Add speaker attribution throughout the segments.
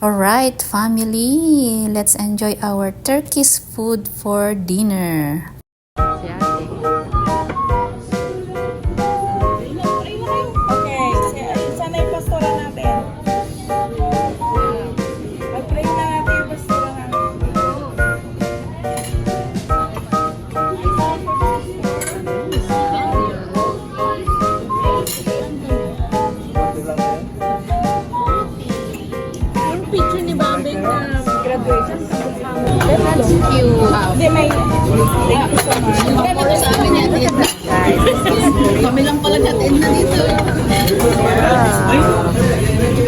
Speaker 1: Alright, family, let's enjoy our Turkish food for dinner.
Speaker 2: Okay, sana yung pastora natin. Mag-pray na natin yung pastora natin. Yung picture ni Bambing na graduation sa
Speaker 1: That's cute.
Speaker 2: Hindi, may thank you so much.
Speaker 1: Sa amin yan, kami lang pala natin na dito.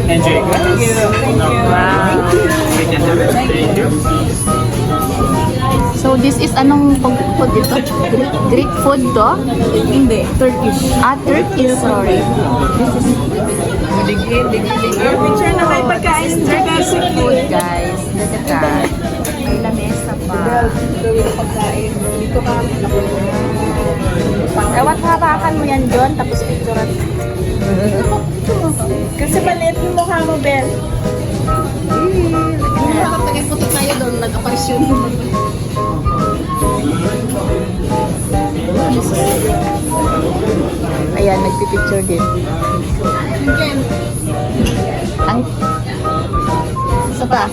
Speaker 3: Enjoy. Thank you. Thank you.
Speaker 1: So this is anong food dito? Greek food to?
Speaker 2: Hindi, Turkish.
Speaker 1: Turkish, sorry.
Speaker 2: Picture na kayo pagkain ng Turkish
Speaker 1: Food, guys. Look at that. May lamesa pa.
Speaker 2: pagkain. Dito ka.
Speaker 1: Ewan, hawakan mo yan, John, tapos picturean.
Speaker 2: Kasi maliit yung mukha mo, Bel.
Speaker 1: Tagay-puto tayo doon, nag-aparisyon. Ayan, nagpipicture din. Ang... Isa pa.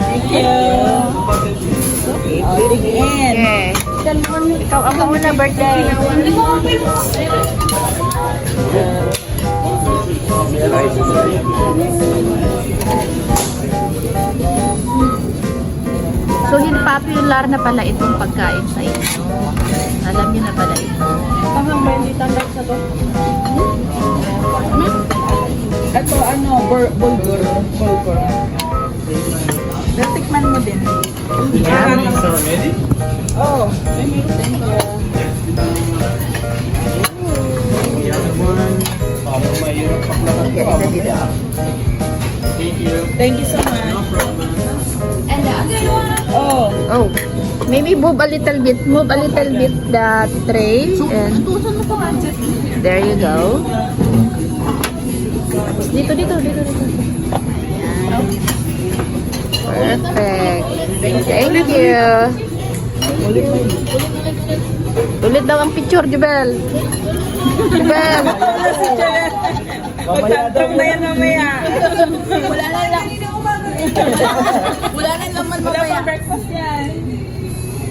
Speaker 2: Thank you. Again.
Speaker 1: Okay. Ikaw ang muna birthday. So, popular na pala itong pagkain sa inyo. Alam niyo na pala ito.
Speaker 2: Tangang ba hindi tanggap sa to? Ito ano, bulgur. Natikman mo din. Oh, thank you. Thank you so much.
Speaker 1: And the other one?
Speaker 2: Oh,
Speaker 1: Oh, maybe move a little bit the tray and there you go. Tapos dito. Perfect. Thank you. Ulit daw ang picture, Jubel. Jubel.
Speaker 2: magtatong na yan mamaya.
Speaker 1: Wala na lang. Wala na laman
Speaker 2: Wala
Speaker 1: mamaya.
Speaker 2: pa breakfast yan.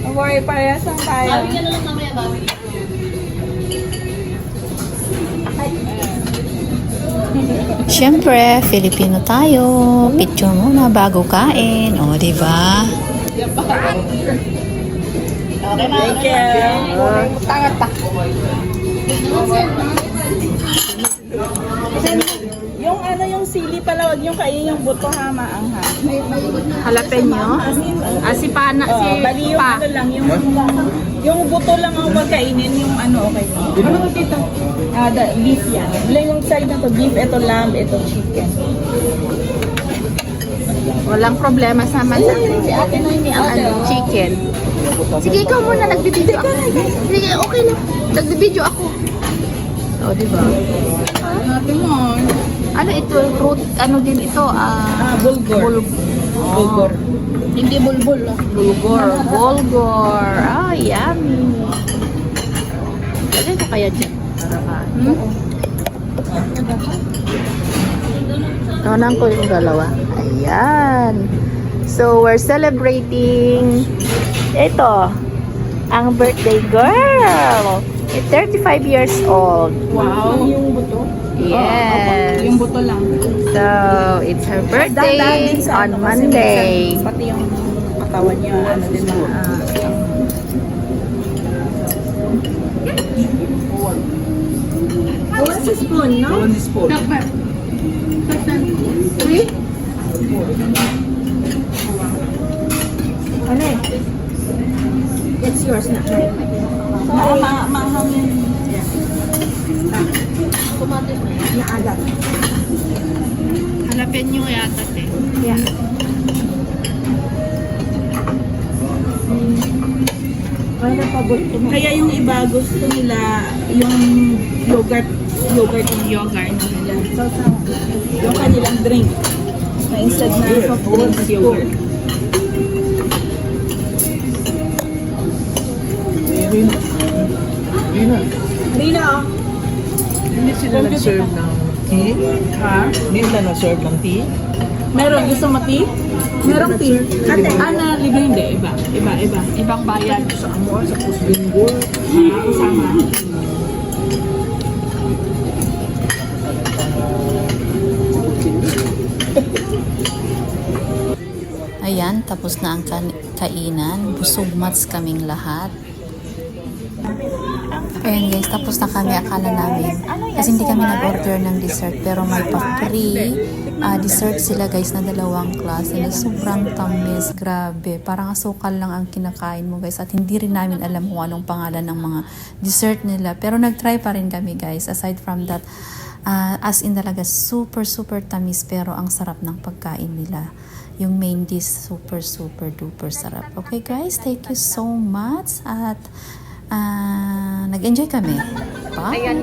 Speaker 2: Don't worry, parehas lang tayo.
Speaker 1: Bawi ka na lang mamaya, bawi. Siyempre, Filipino tayo. Picture muna bago kain. O, diba?
Speaker 2: Thank you.
Speaker 1: Tangat pa.
Speaker 2: Yung sili pala, wag yung kainin yung buto ha, maangha.
Speaker 1: Jalapeno. Sipana.
Speaker 2: Bali yung ano lang, yung buto lang ang pagkainin, yung ano okay. Ano dito? Beef yan. Yung side na to, beef, ito lamb, ito chicken.
Speaker 1: Walang problema sa mansa. Si Ate Noemi ang chicken. Sige, ikaw muna. Nagbibideo ako. Sige, okay lang. Nagbibideo ako. O, diba?
Speaker 2: Ate mo.
Speaker 1: Ano ito? Root, ano din ito?
Speaker 2: Bulgur. Bulgur.
Speaker 1: Hindi bulbul. Bulgur. Yummy. Lagay ko kaya dyan. Tawanan ko yung dalawa. Ayan. So, we're celebrating ito, ang birthday girl. 35 years old.
Speaker 2: Wow. Yung buto?
Speaker 1: Yes.
Speaker 2: Yung buto lang.
Speaker 1: So, it's her birthday on Monday.
Speaker 2: Pati yung katawan niya, ano din mga...
Speaker 1: What's the spoon, no?
Speaker 3: On this spot.
Speaker 1: Three? Ano eh? It's yours na.
Speaker 2: Mahang yun.
Speaker 1: Tomato na agad. Jalapeno yata eh. Yeah.
Speaker 2: Kaya yung iba gusto nila yung yogurt yogurt.
Speaker 1: Yogurt.
Speaker 2: So, yung kanilang drink. Na instead na soft drinks, yogurt. Rina, oh.
Speaker 4: Hindi sila nag-serve ng tea?
Speaker 2: Ha?
Speaker 4: Hindi sila nag-serve ng tea?
Speaker 2: Meron, gusto mo tea? Merong tea. Na libre hindi. Iba.
Speaker 1: Ibang bayan.
Speaker 4: Sa amo, sa Pusbingo.
Speaker 2: Kasama.
Speaker 5: Ayan, tapos na ang kainan. Busog mats kaming lahat. Ayan guys, tapos na kami. Akala namin, kasi hindi kami nag-order ng dessert, pero may pa-free dessert sila guys na 2 klase na sobrang tamis. Grabe, parang asukal lang ang kinakain mo guys, at hindi rin namin alam kung anong pangalan ng mga dessert nila, pero nag-try pa rin kami guys. Aside from that, as in talaga super tamis, pero ang sarap ng pagkain nila. Yung main dish super duper sarap. Okay guys, thank you so much, at nag-enjoy kami. Bye!